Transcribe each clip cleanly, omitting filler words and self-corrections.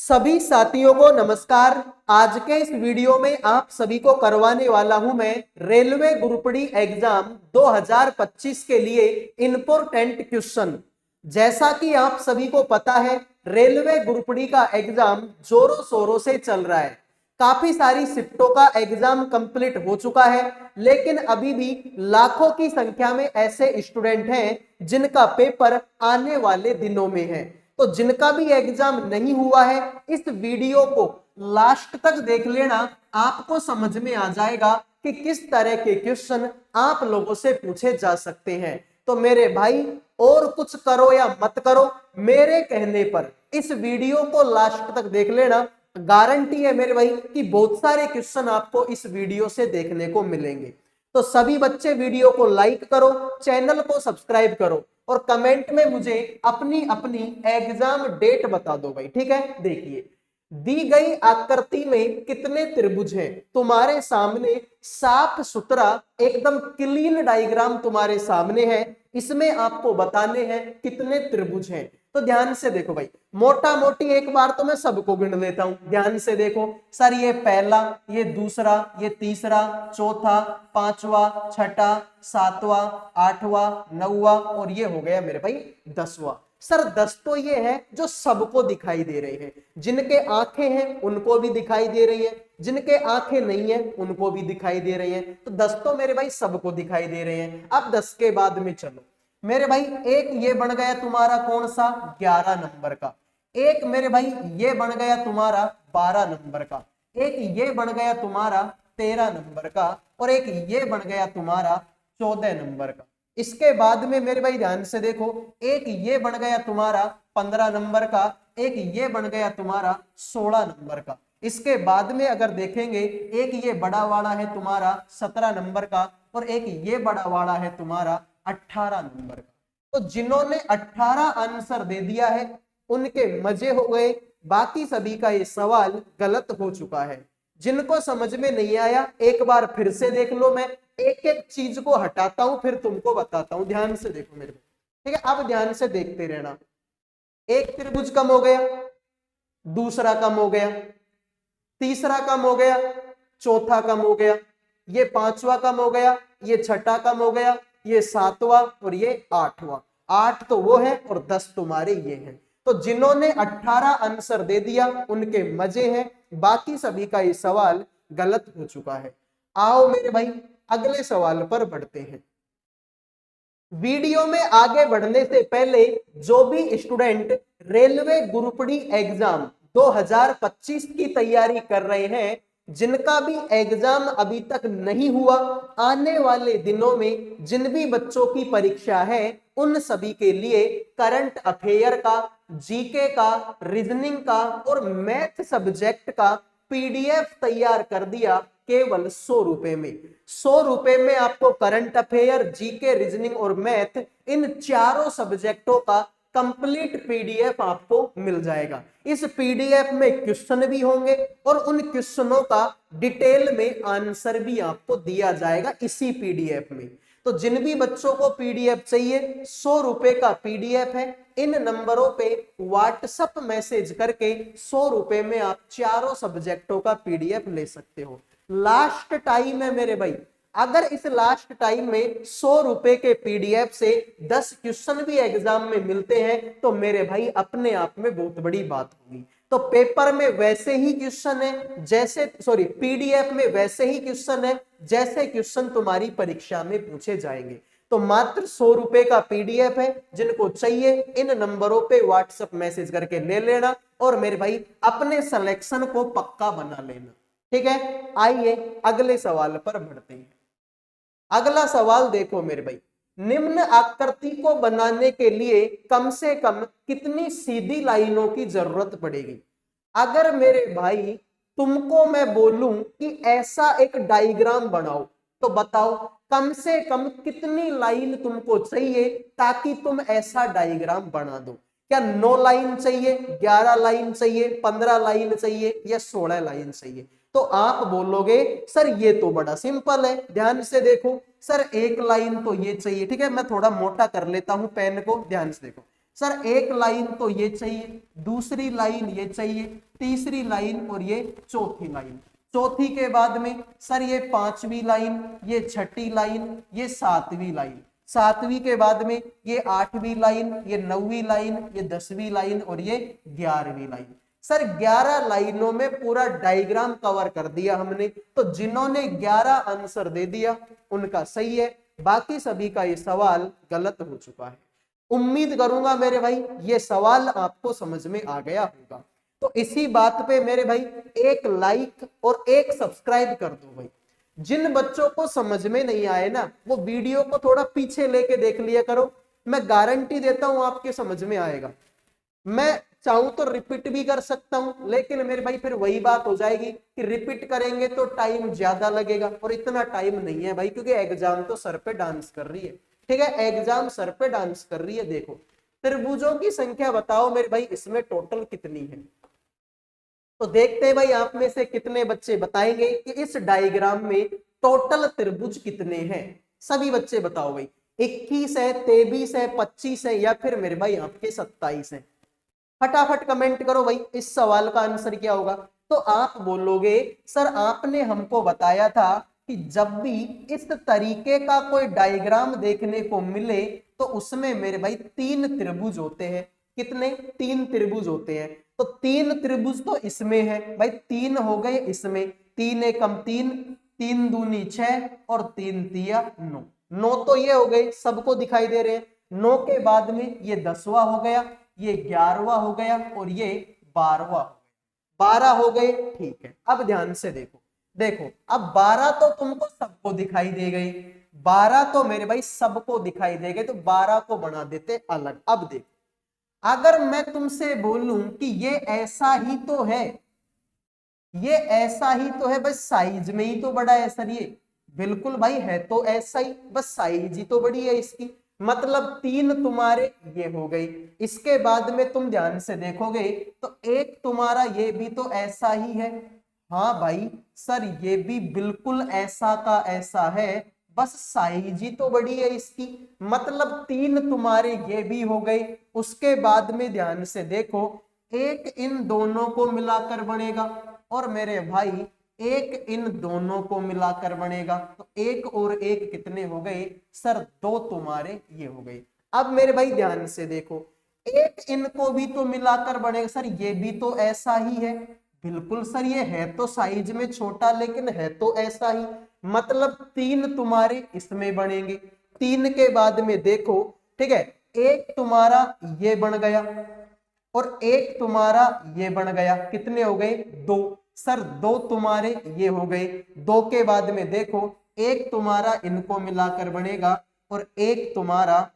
सभी साथियों को नमस्कार। आज के इस वीडियो में आप सभी को करवाने वाला हूं मैं रेलवे ग्रुप डी एग्जाम 2025 के लिए इंपॉर्टेंट क्वेश्चन। जैसा कि आप सभी को पता है, रेलवे ग्रुप डी का एग्जाम जोरों शोरों से चल रहा है। काफी सारी शिफ्टों का एग्जाम कंप्लीट हो चुका है, लेकिन अभी भी लाखों की संख्या में ऐसे स्टूडेंट हैं जिनका पेपर आने वाले दिनों में है। तो जिनका भी एग्जाम नहीं हुआ है, इस वीडियो को लास्ट तक देख लेना, आपको समझ में आ जाएगा कि किस तरह के क्वेश्चन आप लोगों से पूछे जा सकते हैं। तो मेरे भाई, और कुछ करो या मत करो, मेरे कहने पर इस वीडियो को लास्ट तक देख लेना। गारंटी है मेरे भाई कि बहुत सारे क्वेश्चन आपको इस वीडियो से देखने को मिलेंगे। तो सभी बच्चे वीडियो को लाइक करो, चैनल को सब्सक्राइब करो और कमेंट में मुझे अपनी अपनी एग्जाम डेट बता दो भाई। ठीक है, देखिए दी गई आकृति में कितने त्रिभुज हैं। तुम्हारे सामने साफ सुथरा एकदम क्लीन डायग्राम तुम्हारे सामने है। इसमें आपको बताने हैं कितने त्रिभुज हैं। तो ध्यान से देखो भाई, मोटा मोटी एक बार तो मैं सबको गिन लेता हूं। ध्यान से देखो सर, ये पहला, ये दूसरा, ये तीसरा, चौथा, पांचवा, छठा, सातवां, आठवां, नौवां और ये हो गया मेरे भाई 10वां। सर 10 तो ये है जो सबको दिखाई दे रहे हैं। जिनके आंखें हैं उनको भी दिखाई दे रही है, जिनके आंखें नहीं है उनको भी दिखाई दे रही है। तो 10 तो मेरे भाई सबको दिखाई दे रहे हैं। अब 10 के बाद में चलो मेरे भाई, एक ये बन गया तुम्हारा कौन सा, 11 नंबर का। एक मेरे भाई ये बन गया तुम्हारा 12 नंबर का। एक ये बन गया तुम्हारा 13 नंबर का और एक ये बन गया तुम्हारा 14 नंबर का। इसके बाद में मेरे भाई ध्यान से देखो, एक ये बन गया तुम्हारा 15 नंबर का, एक ये बन गया तुम्हारा 16 नंबर का। इसके बाद में अगर देखेंगे, एक ये बड़ा वाला है तुम्हारा 17 नंबर का और एक ये बड़ा वाला है तुम्हारा 18 नंबर का। तो जिन्होंने 18 आंसर दे दिया है उनके मजे हो गए। बाकी सभी का ये सवाल गलत हो चुका है। जिनको समझ में नहीं आया एक बार फिर से देख लो। मैं एक एक चीज को हटाता हूं फिर तुमको बताता हूं। ध्यान से देखो मेरे को, ठीक है। अब ध्यान से देखते रहना। एक त्रिभुज कम हो गया, दूसरा कम हो गया, तीसरा कम हो गया, चौथा कम हो गया, ये पांचवा कम हो गया, ये छठा कम हो गया, ये सातवां और ये आठवां। 8 तो वो है और 10 तुम्हारे ये हैं। तो जिन्होंने 18 आंसर दे दिया उनके मजे हैं। बाकी सभी का ये सवाल गलत हो चुका है। आओ मेरे भाई अगले सवाल पर बढ़ते हैं। वीडियो में आगे बढ़ने से पहले जो भी student railway group D exam 2025 की तैयारी कर रहे हैं, जिनका भी एग्जाम अभी तक नहीं हुआ, आने वाले दिनों में जिन भी बच्चों की परीक्षा है, उन सभी के लिए करंट अफेयर का, जीके का, रीजनिंग का और मैथ सब्जेक्ट का पीडीएफ तैयार कर दिया केवल 100 रुपए में। 100 रुपए में आपको करंट अफेयर, जीके, रीजनिंग और मैथ, इन चारों सब्जेक्टों का कंप्लीट पीडीएफ आपको मिल जाएगा। इस पीडीएफ में क्वेश्चन भी होंगे और उन क्वेश्चनों का डिटेल में आंसर भी आपको दिया जाएगा इसी पीडीएफ में। तो जिन भी बच्चों को पीडीएफ चाहिए, 100 रुपए का पीडीएफ है। इन नंबरों पे व्हाट्सएप मैसेज करके 100 रुपए में आप चारों सब्जेक्टों का पीडीएफ ले सकते हो। लास्ट टाइम है मेरे भाई, अगर इस लास्ट टाइम में 100 रुपए के पीडीएफ से 10 क्वेश्चन भी एग्जाम में मिलते हैं तो मेरे भाई अपने आप में बहुत बड़ी बात होगी। तो पेपर में वैसे ही क्वेश्चन है जैसे, सॉरी, पीडीएफ में वैसे ही क्वेश्चन है जैसे क्वेश्चन तुम्हारी परीक्षा में पूछे जाएंगे। तो मात्र 100 रुपए का पीडीएफ है। जिनको चाहिए इन नंबरों पे व्हाट्सएप मैसेज करके ले लेना और मेरे भाई अपने सिलेक्शन को पक्का बना लेना। ठीक है, आइए अगले सवाल पर बढ़ते हैं। अगला सवाल देखो मेरे भाई, निम्न आकृति को बनाने के लिए कम से कम कितनी सीधी लाइनों की जरूरत पड़ेगी। अगर मेरे भाई तुमको मैं बोलूं कि ऐसा एक डायग्राम बनाओ, तो बताओ कम से कम कितनी लाइन तुमको चाहिए ताकि तुम ऐसा डायग्राम बना दो। क्या 9 लाइन चाहिए, 11 लाइन चाहिए, 15 लाइन चाहिए या 16 लाइन चाहिए? तो आप बोलोगे सर ये तो बड़ा सिंपल है। ध्यान से देखो सर, 1 लाइन तो ये चाहिए। ठीक है, मैं थोड़ा मोटा कर लेता हूं पेन को। ध्यान से देखो, सर एक लाइन तो ये चाहिए, दूसरी लाइन ये चाहिए, तीसरी लाइन और ये चौथी लाइन। चौथी के बाद में सर ये पांचवी लाइन, ये छठी लाइन, ये सातवीं लाइन। सातवीं के बाद में ये आठवीं लाइन, ये नौवीं लाइन, ये 10वीं लाइन और ये 11वीं लाइन। सर 11 लाइनों में पूरा डायग्राम कवर कर दिया हमने। तो जिन्होंने 11 आंसर दे दिया उनका सही है, बाकी सभी का ये सवाल गलत हो चुका है। उम्मीद करूंगा मेरे भाई ये सवाल आपको समझ में आ गया होगा। तो इसी बात पे मेरे भाई एक लाइक और एक सब्सक्राइब कर दो भाई। जिन बच्चों को समझ में नहीं आए ना वो वीडियो को थोड़ा पीछे लेके देख लिया करो, मैं गारंटी देता हूं आपके समझ में आएगा। मैं चाहूं तो रिपीट भी कर सकता हूं, लेकिन मेरे भाई फिर वही बात हो जाएगी कि रिपीट करेंगे तो टाइम ज्यादा लगेगा, और इतना टाइम नहीं है भाई, क्योंकि एग्जाम तो सर पे डांस कर रही है। ठीक है, एग्जाम सर पे डांस कर रही है। देखो त्रिभुजों की संख्या बताओ मेरे भाई इसमें टोटल कितनी है। तो देखते हैं भाई आप में से कितने बच्चे बताएंगे कि इस डायग्राम में टोटल त्रिभुज कितने हैं। सभी बच्चे बताओ भाई, 21 है, 23 है, 25 है, या फिर मेरे भाई आपके 27 है। फटाफट कमेंट करो भाई इस सवाल का आंसर क्या होगा। तो आप बोलोगे सर आपने हमको बताया था कि जब भी इस तरीके का कोई डायग्राम देखने को मिले तो उसमें मेरे भाई 3 त्रिभुज होते हैं। कितने? 3 त्रिभुज होते हैं। तो 3 त्रिभुज तो इसमें है भाई, 3 हो गए इसमें, 3 एकम 3, 3 दूनी 6 और 3 तिया 9। 9 तो ये हो गए, सबको दिखाई दे रहे हैं। 9 के बाद में ये 10वां हो गया, ये 11वां हो गया और ये 12वां, 12 हो गए। ठीक है, अब ध्यान से देखो, देखो अब 12 तो तुमको सबको दिखाई दे गए, 12 तो मेरे भाई सबको दिखाई दे गए, तो 12 को बना देते अलग। अब देखो अगर मैं तुमसे बोलूं कि ये ऐसा ही तो है, ये ऐसा ही तो है, बस साइज में ही तो बड़ा है सर ये। बिल्कुल भाई है तो ऐसा ही, बस साइज ही तो बड़ी है इसकी। मतलब 3 तुम्हारे ये हो गई। इसके बाद में तुम ध्यान से देखोगे तो एक तुम्हारा ये भी तो ऐसा ही है। हाँ भाई सर ये भी बिल्कुल ऐसा का ऐसा है, बस साइज ही तो बड़ी है इसकी। मतलब 3 तुम्हारे ये भी हो गए। उसके बाद में ध्यान से देखो एक इन दोनों को मिलाकर बनेगा, और मेरे भाई एक इन दोनों को मिलाकर बनेगा। तो एक और एक कितने हो गए सर? 2 तुम्हारे ये हो गए। अब मेरे भाई ध्यान से देखो एक इनको भी तो मिलाकर बनेगा, सर ये भी तो ऐसा ही है। बिल्कुल सर ये है तो साइज में छोटा लेकिन है तो ऐसा ही। मतलब 3 तुम्हारे इसमें बनेंगे। 3 के बाद में देखो, ठीक है, एक तुम्हारा ये बन गया और एक तुम्हारा ये बन गया। कितने हो गए? 2। सर 2 तुम्हारे ये हो गए। 2 के बाद में देखो एक तुम्हारा इनको मिलाकर बनेगा और एक तुम्हारा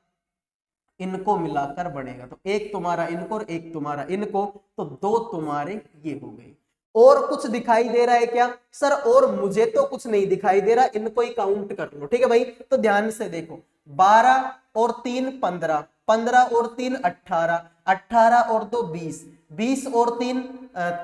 इनको मिलाकर बनेगा। तो एक तुम्हारा इनको और एक तुम्हारा इनको, तो 2 तुम्हारे ये हो गए। और कुछ दिखाई दे रहा है क्या सर? और मुझे तो कुछ नहीं दिखाई दे रहा, इनको ही काउंट कर लो। ठीक है भाई, तो ध्यान से देखो 12 और 3 15, 15 और 3 18, 18 और 2 20, 20 और 3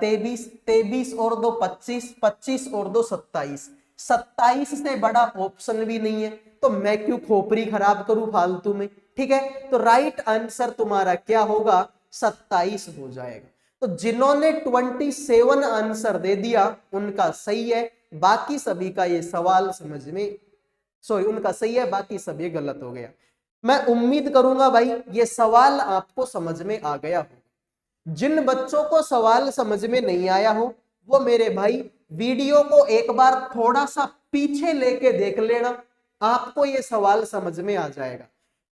23, 23 और 2 25, 25 और 2 27। 27 से बड़ा ऑप्शन भी नहीं है, तो मैं क्यों खोपड़ी खराब करूं फालतू में। ठीक है, तो राइट आंसर तुम्हारा क्या होगा? 27 हो जाएगा। तो जिन्होंने 27 आंसर दे दिया उनका सही है, बाकी सभी का ये सवाल समझ में, सॉरी उनका सही है, बाकी सब ये गलत हो गया। मैं उम्मीद करूंगा भाई ये सवाल आपको समझ में आ गया हो। जिन बच्चों को सवाल समझ में नहीं आया हो वो मेरे भाई वीडियो को एक बार थोड़ा सा पीछे लेके देख लेना, आपको ये सवाल समझ में आ जाएगा।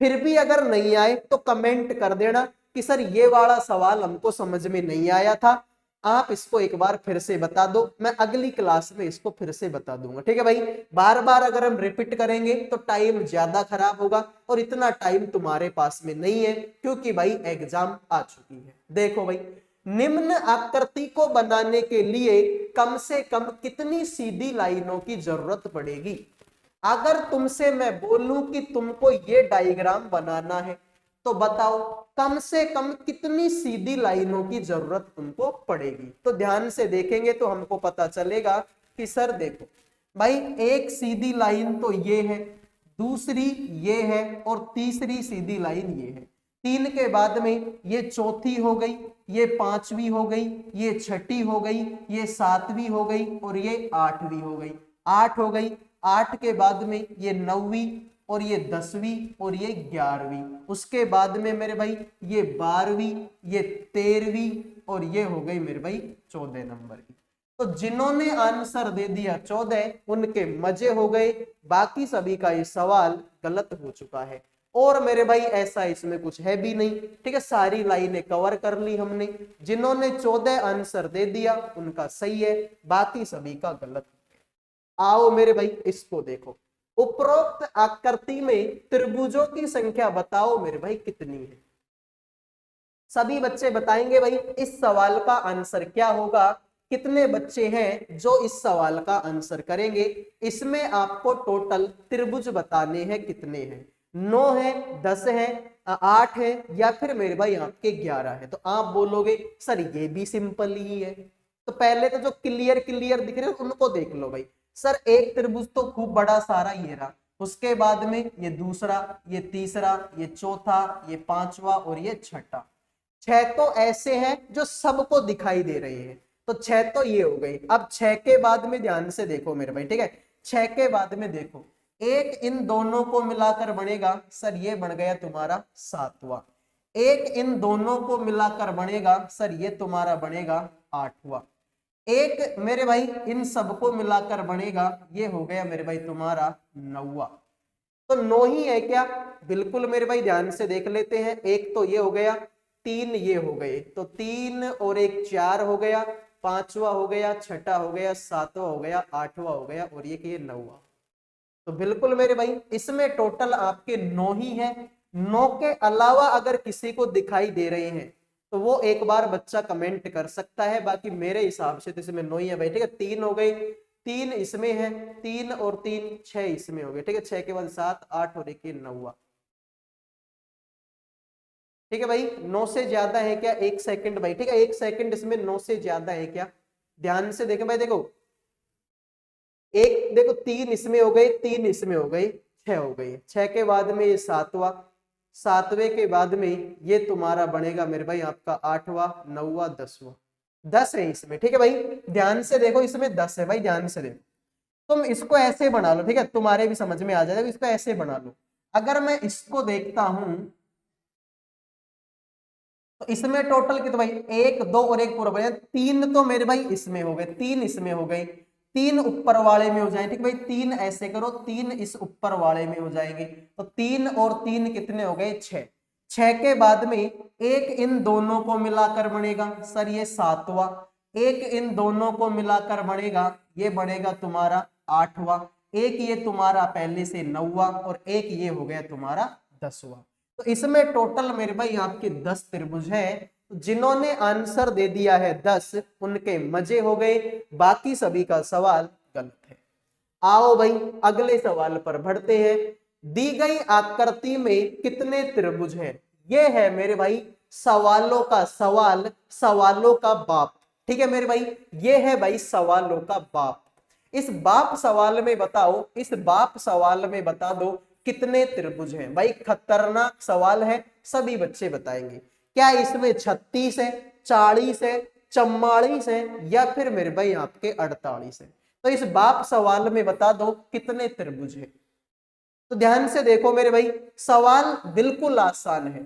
फिर भी अगर नहीं आए तो कमेंट कर देना कि सर ये वाला सवाल हमको समझ में नहीं आया था, आप इसको एक बार फिर से बता दो, मैं अगली क्लास में इसको फिर से बता दूंगा। ठीक है भाई, बार बार अगर हम रिपीट करेंगे तो टाइम ज्यादा खराब होगा, और इतना टाइम तुम्हारे पास में नहीं है क्योंकि भाई एग्जाम आ चुकी है। देखो भाई, निम्न आकृति को बनाने के लिए कम से कम कितनी सीधी लाइनों की जरूरत पड़ेगी? अगर तुमसे मैं बोलूं कि तुमको ये डायग्राम बनाना है तो बताओ कम से कम कितनी सीधी लाइनों की जरूरत तुमको पड़ेगी? तो ध्यान से देखेंगे तो हमको पता चलेगा कि सर देखो भाई एक सीधी लाइन तो ये है, दूसरी ये है और तीसरी सीधी लाइन ये है। 3 के बाद में ये चौथी हो गई, ये 5वीं हो गई, ये 6ठी हो गई, ये 7वीं हो गई और ये 8वीं हो गई। 8 हो गई। 8 के बाद में ये 9वीं और ये 10वीं और ये 11वीं। उसके बाद में मेरे भाई ये 12वीं, ये 13वीं और ये हो गई मेरे भाई 14 नंबर की। तो जिन्होंने आंसर दे दिया 14 उनके मजे हो गए, बाकी सभी का ये सवाल गलत हो चुका है। और मेरे भाई ऐसा इसमें कुछ है भी नहीं, ठीक है, सारी लाइनें कवर कर ली हमने। जिन्होंने 14 आंसर दे दिया उनका सही है, बाकी सभी का गलत। आओ मेरे भाई इसको देखो, उपरोक्त आकृति में त्रिभुजों की संख्या बताओ मेरे भाई कितनी है। सभी बच्चे बताएंगे भाई इस सवाल का आंसर क्या होगा। कितने बच्चे हैं जो इस सवाल का आंसर करेंगे। इसमें आपको टोटल त्रिभुज बताने हैं कितने हैं, 9 है, 10 है, 8 है या फिर मेरे भाई आपके 11 है। तो आप बोलोगे सर ये भी सिंपल ही है। तो पहले तो जो क्लियर क्लियर दिख रहे हैं उनको देख लो भाई। सर एक त्रिभुज तो खूब बड़ा सारा ये रहा, उसके बाद में ये दूसरा, ये तीसरा, ये चौथा, ये 5वां और ये 6ठा। 6 तो ऐसे हैं जो सबको दिखाई दे रहे हैं, तो 6 तो ये हो गई। अब 6 के बाद में ध्यान से देखो मेरे भाई, ठीक है, 6 के बाद में देखो एक इन दोनों को मिलाकर बनेगा, सर ये बन गया तुम्हारा 7वां। एक इन दोनों को मिलाकर बनेगा, सर ये तुम्हारा बनेगा 8वां। एक मेरे भाई इन सबको मिलाकर बनेगा, ये हो गया मेरे भाई तुम्हारा 9वां। तो 9 ही है क्या? बिल्कुल मेरे भाई ध्यान से देख लेते हैं। एक तो ये हो गया, 3 ये हो गए, तो 3 और 1 4 हो गया, 5वां हो गया, 6ठा हो गया, 7वां हो गया, 8वां हो गया और ये 9वां। तो बिल्कुल मेरे भाई इसमें टोटल आपके 9 ही है। 9 के अलावा अगर किसी को दिखाई दे रहे हैं तो वो एक बार बच्चा कमेंट कर सकता है, बाकी मेरे हिसाब से तो इसमें 9 ही है भाई, ठीक है। 3 हो गए, 3 इसमें है, 3 और 3 6 इसमें हो गए, ठीक है। 6 के बाद 7 8 और 1 9वां, ठीक है भाई। 9 से ज्यादा है क्या? 1 सेकंड भाई, ठीक है, 1 सेकंड। इसमें 9 से ज्यादा है क्या? ध्यान से देखें भाई, देखो एक देखो 3 इसमें हो गए, 3 इसमें हो गए, 6 हो गई। 6 के बाद में ये 7वां, 7वें के बाद में ये तुम्हारा बनेगा मेरे भाई आपका 8वां, 9वां, 10वां। 10 है इसमें, ठीक है भाई। ध्यान से देखो इसमें 10 है भाई, ध्यान से देखो। तुम इसको ऐसे बना लो, ठीक है, तुम्हारे भी समझ में आ जाएगा। इसको ऐसे बना लो। अगर मैं इसको देखता हूं तो इसमें टोटल कितने भाई? 1 2 और 1 पूरा बने, 3 तो मेरे भाई इसमें हो गए, 3 इसमें हो गए, 3 ऊपर वाले में हो जाए, ठीक भाई। 3 ऐसे करो, 3 इस ऊपर वाले में हो जाएंगे, तो 3 और 3 कितने हो गए? 6। 6 के बाद में एक इन दोनों को मिलाकर बनेगा, सर ये 7वां। एक इन दोनों को मिलाकर बनेगा, ये बनेगा तुम्हारा 8वां। एक ये तुम्हारा पहले से 9वां और एक ये हो गया तुम्हारा 10वां। तो इसमें टोटल मेरे भाई आपके 10 त्रिभुज है। जिन्होंने आंसर दे दिया है 10 उनके मजे हो गए, बाकी सभी का सवाल गलत है। आओ भाई अगले सवाल पर बढ़ते हैं। दी गई आकृति में कितने त्रिभुज हैं? ये है मेरे भाई सवालों का सवाल, सवालों का बाप, ठीक है मेरे भाई। ये है भाई सवालों का बाप। इस बाप सवाल में बताओ, इस बाप सवाल में बता दो कितने त्रिभुज हैं। भाई खतरनाक सवाल है, सभी बच्चे बताएंगे। क्या इसमें 36 है, 40 है, 44 है या फिर मेरे भाई आपके 48 है? तो इस बाप सवाल में बता दो कितने त्रिभुज है। तो ध्यान से देखो मेरे भाई, सवाल बिल्कुल आसान है,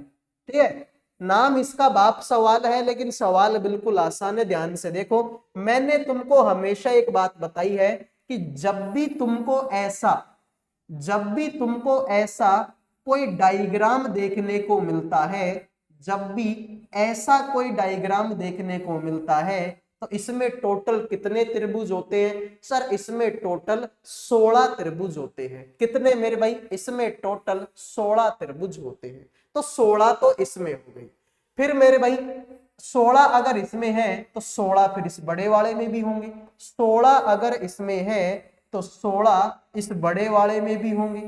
ठीक है। नाम इसका बाप सवाल है लेकिन सवाल बिल्कुल आसान है। ध्यान से देखो, मैंने तुमको हमेशा एक बात बताई है कि जब भी तुमको ऐसा कोई डायग्राम देखने को मिलता है, जब भी ऐसा कोई डायग्राम देखने को मिलता है तो इसमें टोटल कितने त्रिभुज होते हैं? सर इसमें टोटल 16 त्रिभुज होते हैं। कितने मेरे भाई? इसमें टोटल 16 त्रिभुज होते हैं। तो 16 तो इसमें हो गई। फिर मेरे भाई 16 अगर इसमें है तो 16 फिर इस बड़े वाले में भी होंगे। 16 अगर इसमें है तो 16 इस बड़े वाले में भी होंगे।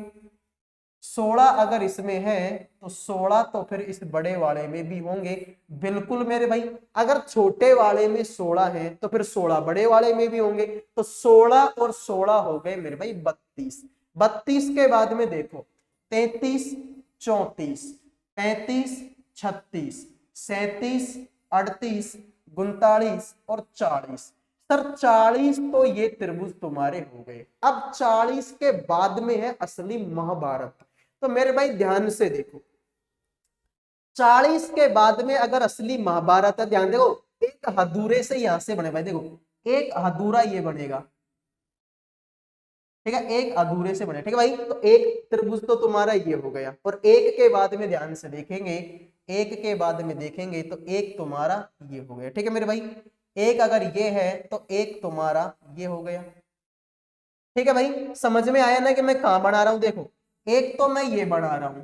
16 अगर इसमें है तो 16 तो फिर इस बड़े वाले में भी होंगे। बिल्कुल मेरे भाई, अगर छोटे वाले में 16 है तो फिर 16 बड़े वाले में भी होंगे। तो 16 और 16 हो गए मेरे भाई 32। 32 के बाद में देखो 33, 34, 35, 36, 37, 38, 39 और 40। सर 40 तो ये त्रिभुज तुम्हारे हो गए। अब 40 के बाद में है असली महाभारत। तो मेरे भाई ध्यान से देखो, 40 के बाद में अगर असली महाभारत है, ध्यान देखो, एक अधूरे से यहां से बने भाई, देखो एक अधूरा ये बनेगा, ठीक है, एक अधूरे से बने, ठीक है भाई। तो एक त्रिभुज तो तुम्हारा ये हो गया, और एक के बाद में ध्यान से देखेंगे, एक के बाद में देखेंगे तो एक तुम्हारा ये हो गया, ठीक है मेरे भाई। एक अगर ये है तो एक तुम्हारा ये हो गया, ठीक है भाई। समझ में आया ना कि मैं कहां बना रहा हूं, देखो एक तो मैं ये बना रहा हूं,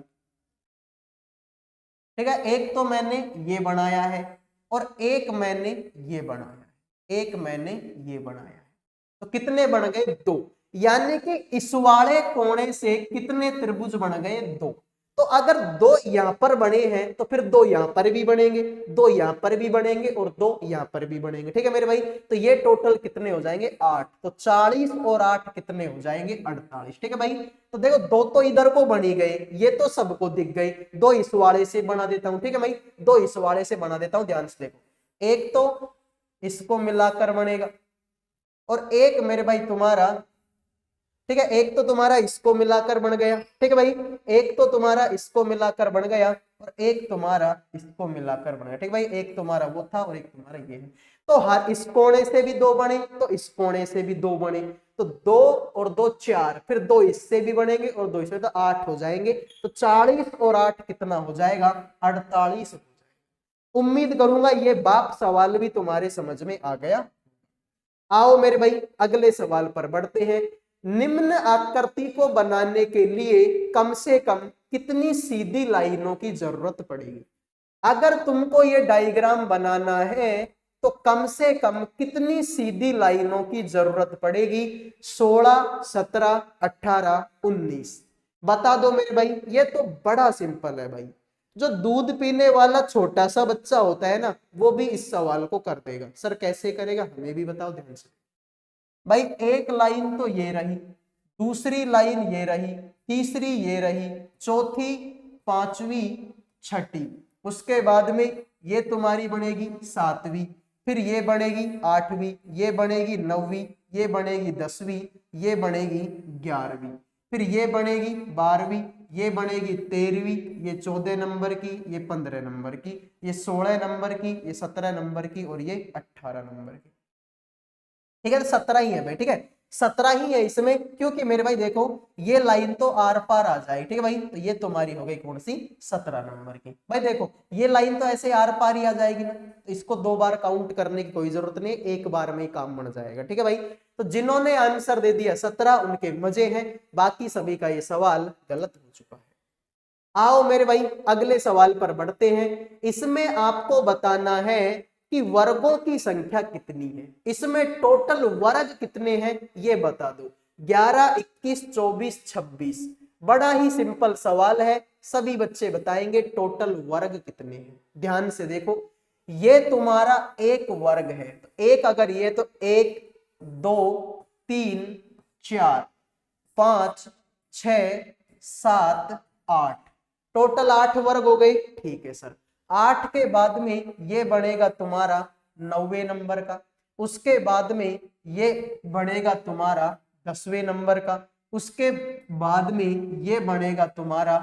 ठीक है, एक तो मैंने ये बनाया है और एक मैंने ये बनाया है, एक मैंने ये बनाया है। तो कितने बन गए? दो। यानी कि इस वाले कोने से कितने त्रिभुज बन गए? दो। तो अगर दो यहां पर बने हैं तो फिर दो यहां पर भी बनेंगे, दो यहां पर भी बनेंगे और दो यहां पर भी बनेंगे, ठीक है मेरे भाई। तो ये टोटल कितने हो जाएंगे? 8। तो 40 और 8 कितने हो जाएंगे? 48, ठीक है भाई। तो देखो दो तो इधर को बनी गए, ये तो सबको दिख गई, दो इस वाले से बना देता हूं, ठीक है भाई, दो इस वाले से बना देता हूं। ध्यान से देखो, एक तो इसको मिलाकर बनेगा और एक मेरे भाई तुम्हारा, ठीक है, एक तो तुम्हारा इसको मिलाकर बन गया, ठीक है भाई, एक तो तुम्हारा इसको मिलाकर बन गया और एक तुम्हारा इसको मिलाकर बन गया, ठीक है भाई। एक तुम्हारा वो था और एक तुम्हारा ये है। तो हर इस कोने से भी दो बने तो इस कोने से भी दो बने, तो दो और दो 4, फिर दो इससे भी बनेंगे और दो इससे, तो 8 हो जाएंगे। तो 40 और 8 कितना हो जाएगा? 48 हो जाएगा। उम्मीद करूंगा ये बाप सवाल भी तुम्हारे समझ में आ गया। आओ मेरे भाई अगले सवाल पर बढ़ते हैं। निम्न आकृति को बनाने के लिए कम से कम कितनी सीधी लाइनों की जरूरत पड़ेगी? अगर तुमको ये डायग्राम बनाना है तो कम से कम कितनी सीधी लाइनों की जरूरत पड़ेगी? 16, 17, 18, 19। बता दो मेरे भाई। ये तो बड़ा सिंपल है भाई, जो दूध पीने वाला छोटा सा बच्चा होता है ना, वो भी इस सवाल को कर देगा। सर कैसे करेगा, हमें भी बताओ ध्यान से भाई। एक लाइन तो ये रही, दूसरी लाइन ये रही, तीसरी ये रही, चौथी, पांचवी, छठी, उसके बाद में ये तुम्हारी बनेगी 7वीं, फिर ये बनेगी 8वीं, ये बनेगी 9वीं, ये बनेगी 10वीं, ये बनेगी 11वीं, फिर ये बनेगी 12वीं, ये बनेगी 13वीं, ये 14 नंबर की, ये 15 नंबर की, ये 16 नंबर की, ये 17 नंबर की और ये 18 नंबर की, ठीक है। 17 ही है भाई, ठीक है, 17 ही है इसमें, क्योंकि मेरे भाई देखो ये लाइन तो आर पार आ जाए, ठीक है भाई। तो ये तुम्हारी हो गई कौन सी? 17 नंबर की। भाई देखो ये लाइन तो ऐसे आर पार ही आ जाएगी ना, तो इसको 2 बार काउंट करने की कोई जरूरत नहीं, एक बार में ही काम बन जाएगा, ठीक है भाई। तो जिन्होंने आंसर दे दिया 17 उनके मजे हैं, बाकी सभी का ये सवाल गलत हो चुका है। आओ मेरे भाई अगले सवाल पर बढ़ते हैं। इसमें आपको बताना है कि वर्गों की संख्या कितनी है। इसमें टोटल वर्ग कितने हैं ये बता दो। 11, 21, 24, 26। बड़ा ही सिंपल सवाल है, सभी बच्चे बताएंगे टोटल वर्ग कितने हैं। ध्यान से देखो, ये तुम्हारा एक वर्ग है, तो एक अगर ये, तो 1, 2, 3, 4, 5, 6, 7, 8, टोटल 8 वर्ग हो गए, ठीक है सर। 8 के बाद में ये बनेगा तुम्हारा 9वें नंबर का, उसके बाद में ये बनेगा तुम्हारा 10वें नंबर का, उसके बाद में ये बनेगा तुम्हारा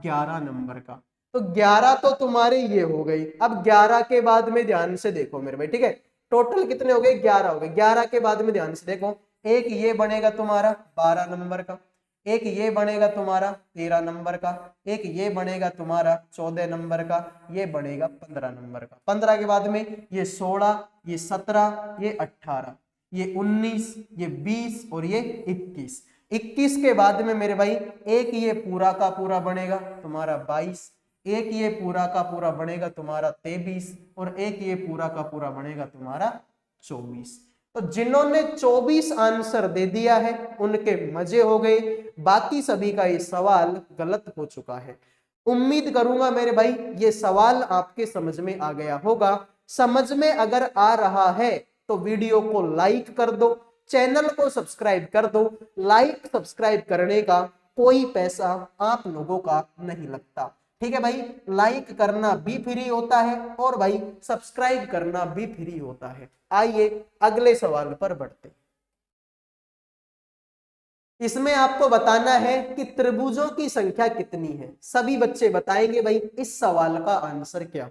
11 नंबर का। तो 11 तो तुम्हारे ये हो गई। अब 11 के बाद में ध्यान से देखो मेरे भाई, ठीक है, टोटल कितने हो गए? 11 हो गए। 11 के बाद में ध्यान से देखो, एक ये बनेगा तुम्हारा 12 नंबर का, एक ये बनेगा तुम्हारा 13 नंबर का, एक ये बनेगा तुम्हारा 14 नंबर का, ये बनेगा 15 नंबर का। 15 के बाद में ये 16, ये 17, ये 18, ये 19, ये 20 और ये 21। 21 के बाद में मेरे भाई एक ये पूरा का पूरा बनेगा तुम्हारा 22, एक ये पूरा का पूरा बनेगा तुम्हारा 23 और एक ये पूरा का पूरा बनेगा तुम्हारा 24। तो जिन्होंने 24 आंसर दे दिया है उनके मजे हो गए, बाकी सभी का ये सवाल गलत हो चुका है। उम्मीद करूंगा मेरे भाई ये सवाल आपके समझ में आ गया होगा। समझ में अगर आ रहा है तो वीडियो को लाइक कर दो, चैनल को सब्सक्राइब कर दो। लाइक सब्सक्राइब करने का कोई पैसा आप लोगों का नहीं लगता। ठीक है भाई, लाइक करना भी फ्री होता है और भाई सब्सक्राइब करना भी फ्री होता है। आइए अगले सवाल पर बढ़ते। इसमें आपको बताना है कि त्रिभुजों की संख्या कितनी है। सभी बच्चे बताएंगे भाई इस सवाल का आंसर क्या।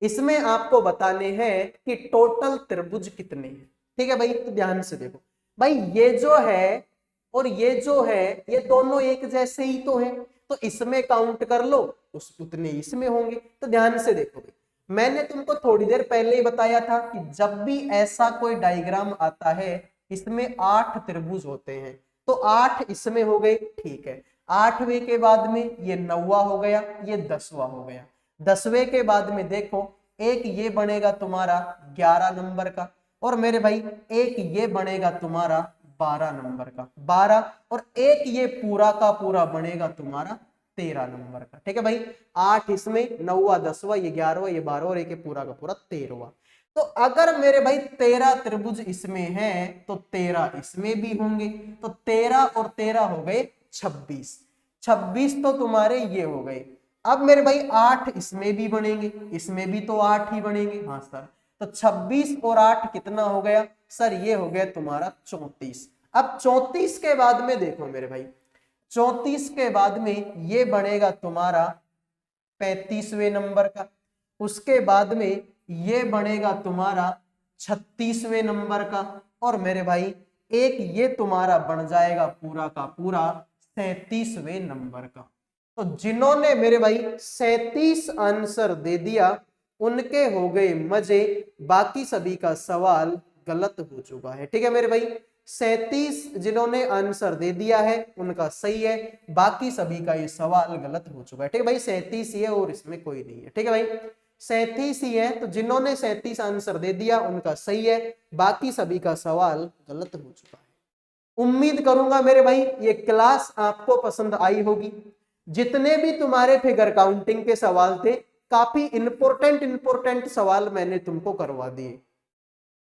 इसमें आपको बताने हैं कि टोटल त्रिभुज कितने हैं। ठीक है भाई, तो ध्यान से देखो भाई, ये जो है और ये जो है ये दोनों एक जैसे ही तो हैं, तो इसमें काउंट कर लो, उस उतने इसमें होंगे। तो ध्यान से देखो भाई, मैंने तुमको थोड़ी देर पहले ही बताया था कि जब भी ऐसा कोई डायग्राम आता है इसमें 8 त्रिभुज होते हैं, तो 8 इसमें हो गए। ठीक है, 8वें के बाद में ये 9वां हो गया, ये 10वां हो गया। 10वें के बाद में देखो एक ये बनेगा तुम्हारा 11 नंबर का, और मेरे भाई एक ये बनेगा तुम्हारा 12 नंबर का 12, और एक ये पूरा का पूरा बनेगा तुम्हारा 13 नंबर का। ठीक है भाई, 8 इसमें, 9वां 10वां, ये 11वां, ये 12वां, और एक पूरा का पूरा 13वां। तो अगर मेरे भाई 13 त्रिभुज इसमें है तो 13 इसमें भी होंगे, तो 13 और 13 हो गए 26। 26 तो तुम्हारे ये हो गए। अब मेरे भाई 8 इसमें भी बनेंगे, इसमें भी तो 8 ही बनेंगे। हाँ सर, तो 26 और 8 कितना हो गया सर, ये हो गया तुम्हारा 34। अब 34 के बाद में देखो मेरे भाई, 34 के बाद में ये बनेगा तुम्हारा 35वें नंबर का, उसके बाद में ये बनेगा तुम्हारा 36वें नंबर का, और मेरे भाई एक ये तुम्हारा बन जाएगा पूरा का पूरा 37वें नंबर का। तो जिन्होंने मेरे भाई 37 आंसर दे दिया उनके हो गए मजे, बाकी सभी का सवाल गलत हो चुका है। ठीक है मेरे भाई, 37 जिन्होंने आंसर दे दिया है उनका सही है, बाकी सभी का ये सवाल गलत हो चुका है। ठीक है भाई, 37 ही है और इसमें कोई नहीं है। ठीक है भाई, 37 ही है, तो जिन्होंने 37 आंसर दे दिया उनका सही है, बाकी सभी का सवाल गलत हो चुका है। उम्मीद करूंगा मेरे भाई ये क्लास आपको पसंद आई होगी। जितने भी तुम्हारे फिगर काउंटिंग के सवाल थे, काफी इंपोर्टेंट सवाल मैंने तुमको करवा दिए।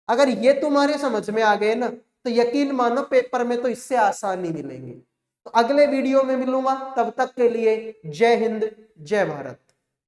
अगर ये तुम्हारे समझ में आ गए ना, तो यकीन मानो पेपर में तो इससे आसान ही मिलेंगे। तो अगले वीडियो में मिलूंगा, तब तक के लिए जय हिंद जय भारत।